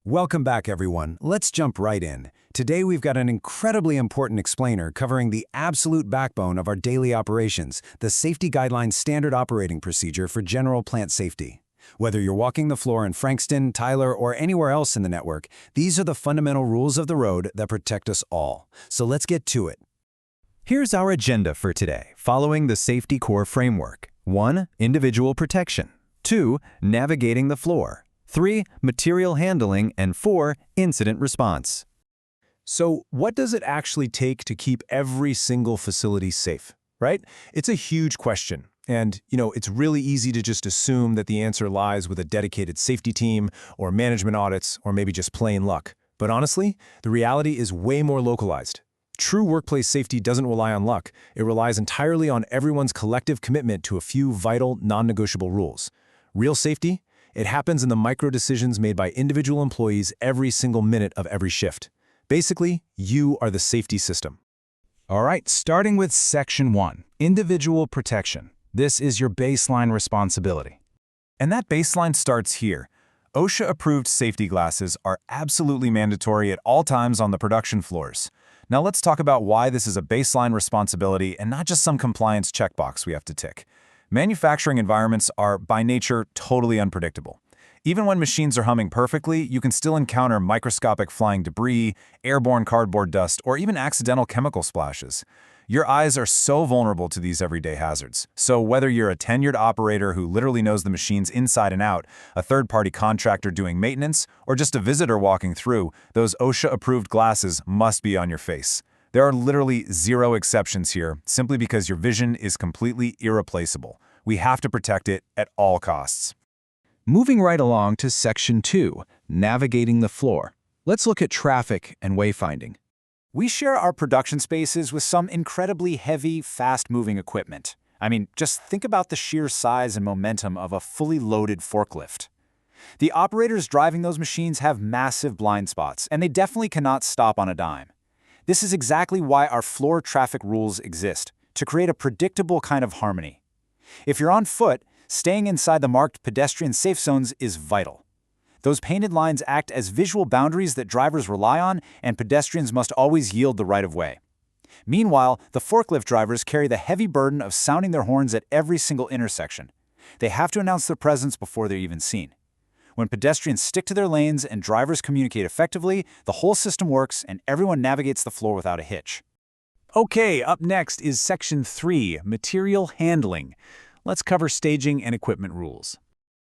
Welcome back, everyone. Let's jump right in. Today we've got an incredibly important explainer covering the absolute backbone of our daily operations, the Safety Guidelines Standard Operating Procedure for General Plant Safety. Whether you're walking the floor in Frankston, Tyler, or anywhere else in the network, these are the fundamental rules of the road that protect us all. So let's get to it. Here's our agenda for today, following the Safety Core framework. 1. Individual protection. 2. Navigating the floor. 3. Material handling. And 4. Incident response. So what does it actually take to keep every single facility safe, right? It's a huge question. And, it's really easy to just assume that the answer lies with a dedicated safety team or management audits or maybe just plain luck. But honestly, the reality is way more localized. True workplace safety doesn't rely on luck. It relies entirely on everyone's collective commitment to a few vital, non-negotiable rules. Real safety? It happens in the micro decisions made by individual employees every single minute of every shift. Basically, you are the safety system. All right, starting with Section 1, Individual Protection. This is your baseline responsibility. And that baseline starts here. OSHA-approved safety glasses are absolutely mandatory at all times on the production floors. Now let's talk about why this is a baseline responsibility and not just some compliance checkbox we have to tick. Manufacturing environments are, by nature, totally unpredictable. Even when machines are humming perfectly, you can still encounter microscopic flying debris, airborne cardboard dust, or even accidental chemical splashes. Your eyes are so vulnerable to these everyday hazards. So whether you're a tenured operator who literally knows the machines inside and out, a third-party contractor doing maintenance, or just a visitor walking through, those OSHA-approved glasses must be on your face. There are literally zero exceptions here, simply because your vision is completely irreplaceable. We have to protect it at all costs. Moving right along to Section 2, Navigating the Floor. Let's look at traffic and wayfinding. We share our production spaces with some incredibly heavy, fast-moving equipment. I mean, just think about the sheer size and momentum of a fully loaded forklift. The operators driving those machines have massive blind spots, and they definitely cannot stop on a dime. This is exactly why our floor traffic rules exist, to create a predictable kind of harmony. If you're on foot, staying inside the marked pedestrian safe zones is vital. Those painted lines act as visual boundaries that drivers rely on, and pedestrians must always yield the right-of-way. Meanwhile, the forklift drivers carry the heavy burden of sounding their horns at every single intersection. They have to announce their presence before they're even seen. When pedestrians stick to their lanes and drivers communicate effectively, the whole system works and everyone navigates the floor without a hitch. Okay, up next is Section 3, Material Handling. Let's cover staging and equipment rules.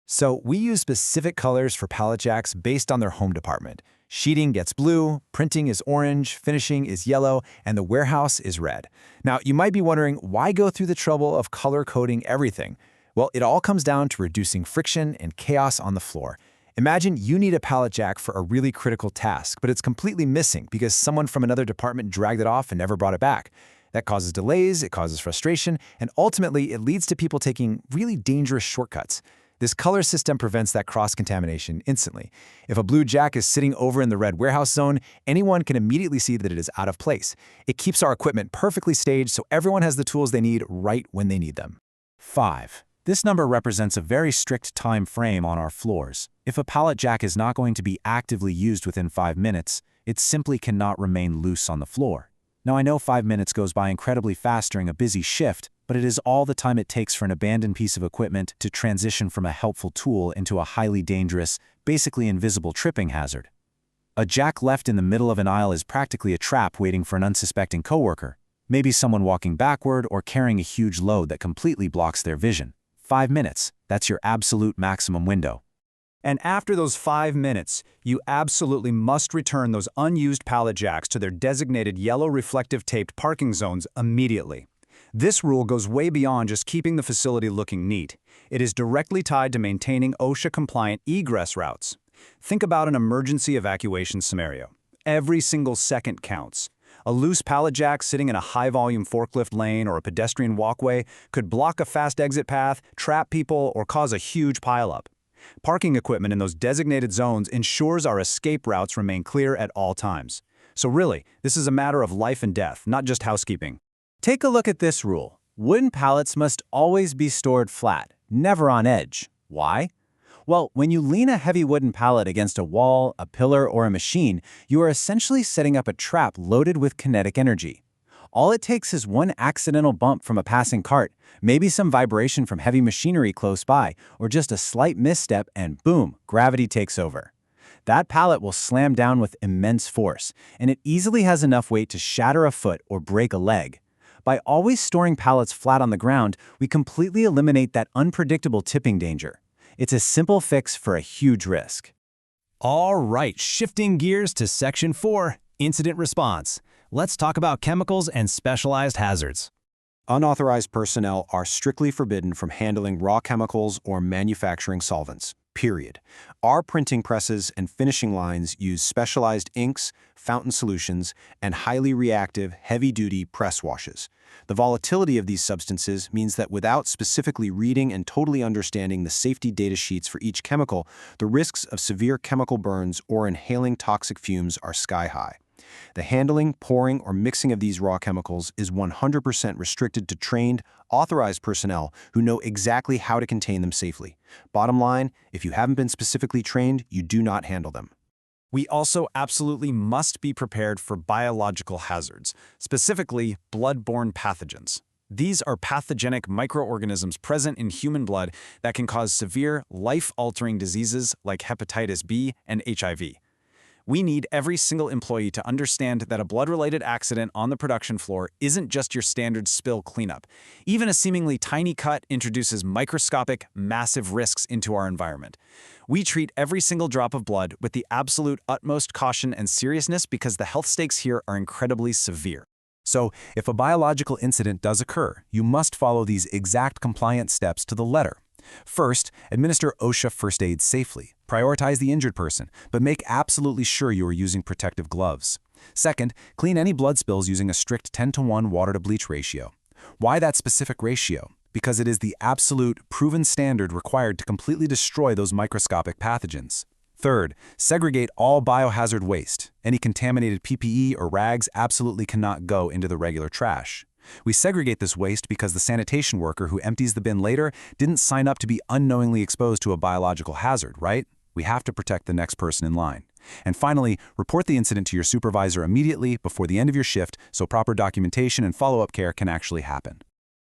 So we use specific colors for pallet jacks based on their home department. Sheeting gets blue, printing is orange, finishing is yellow, and the warehouse is red. Now, you might be wondering, why go through the trouble of color-coding everything? Well, it all comes down to reducing friction and chaos on the floor. Imagine you need a pallet jack for a really critical task, but it's completely missing because someone from another department dragged it off and never brought it back. That causes delays, it causes frustration, and ultimately it leads to people taking really dangerous shortcuts. This color system prevents that cross-contamination instantly. If a blue jack is sitting over in the red warehouse zone, anyone can immediately see that it is out of place. It keeps our equipment perfectly staged so everyone has the tools they need right when they need them. 5. This number represents a very strict time frame on our floors. If a pallet jack is not going to be actively used within 5 minutes, it simply cannot remain loose on the floor. Now, I know 5 minutes goes by incredibly fast during a busy shift, but it is all the time it takes for an abandoned piece of equipment to transition from a helpful tool into a highly dangerous, basically invisible tripping hazard. A jack left in the middle of an aisle is practically a trap waiting for an unsuspecting coworker, maybe someone walking backward or carrying a huge load that completely blocks their vision. 5 minutes, that's your absolute maximum window. And after those 5 minutes, you absolutely must return those unused pallet jacks to their designated yellow reflective taped parking zones immediately. This rule goes way beyond just keeping the facility looking neat. It is directly tied to maintaining OSHA-compliant egress routes. Think about an emergency evacuation scenario. Every single second counts. A loose pallet jack sitting in a high-volume forklift lane or a pedestrian walkway could block a fast exit path, trap people, or cause a huge pileup. Parking equipment in those designated zones ensures our escape routes remain clear at all times. So really, this is a matter of life and death, not just housekeeping. Take a look at this rule. Wooden pallets must always be stored flat, never on edge. Why? Well, when you lean a heavy wooden pallet against a wall, a pillar, or a machine, you are essentially setting up a trap loaded with kinetic energy. All it takes is one accidental bump from a passing cart, maybe some vibration from heavy machinery close by, or just a slight misstep and boom, gravity takes over. That pallet will slam down with immense force, and it easily has enough weight to shatter a foot or break a leg. By always storing pallets flat on the ground, we completely eliminate that unpredictable tipping danger. It's a simple fix for a huge risk. All right, shifting gears to Section 4, Incident Response. Let's talk about chemicals and specialized hazards. Unauthorized personnel are strictly forbidden from handling raw chemicals or manufacturing solvents, period. Our printing presses and finishing lines use specialized inks, fountain solutions, and highly reactive, heavy-duty press washes. The volatility of these substances means that without specifically reading and totally understanding the safety data sheets for each chemical, the risks of severe chemical burns or inhaling toxic fumes are sky-high. The handling, pouring, or mixing of these raw chemicals is 100% restricted to trained, authorized personnel who know exactly how to contain them safely. Bottom line, if you haven't been specifically trained, you do not handle them. We also absolutely must be prepared for biological hazards, specifically blood-borne pathogens. These are pathogenic microorganisms present in human blood that can cause severe, life-altering diseases like hepatitis B and HIV. We need every single employee to understand that a blood-related accident on the production floor isn't just your standard spill cleanup. Even a seemingly tiny cut introduces microscopic, massive risks into our environment. We treat every single drop of blood with the absolute utmost caution and seriousness because the health stakes here are incredibly severe. So, if a biological incident does occur, you must follow these exact compliance steps to the letter. First, administer OSHA first aid safely. Prioritize the injured person, but make absolutely sure you are using protective gloves. Second, clean any blood spills using a strict 10-to-1 water-to-bleach ratio. Why that specific ratio? Because it is the absolute, proven standard required to completely destroy those microscopic pathogens. Third, segregate all biohazard waste. Any contaminated PPE or rags absolutely cannot go into the regular trash. We segregate this waste because the sanitation worker who empties the bin later didn't sign up to be unknowingly exposed to a biological hazard, right? We have to protect the next person in line. And finally, report the incident to your supervisor immediately before the end of your shift so proper documentation and follow-up care can actually happen.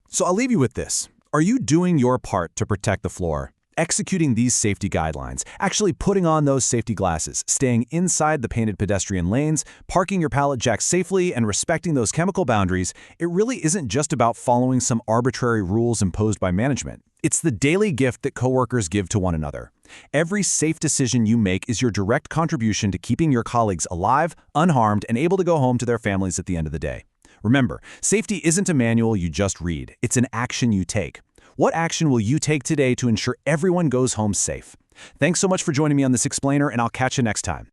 So I'll leave you with this. Are you doing your part to protect the floor? Executing these safety guidelines, actually putting on those safety glasses, staying inside the painted pedestrian lanes, parking your pallet jack safely, and respecting those chemical boundaries, it really isn't just about following some arbitrary rules imposed by management. It's the daily gift that coworkers give to one another. Every safe decision you make is your direct contribution to keeping your colleagues alive, unharmed, and able to go home to their families at the end of the day. Remember, safety isn't a manual you just read, it's an action you take. What action will you take today to ensure everyone goes home safe? Thanks so much for joining me on this explainer, and I'll catch you next time.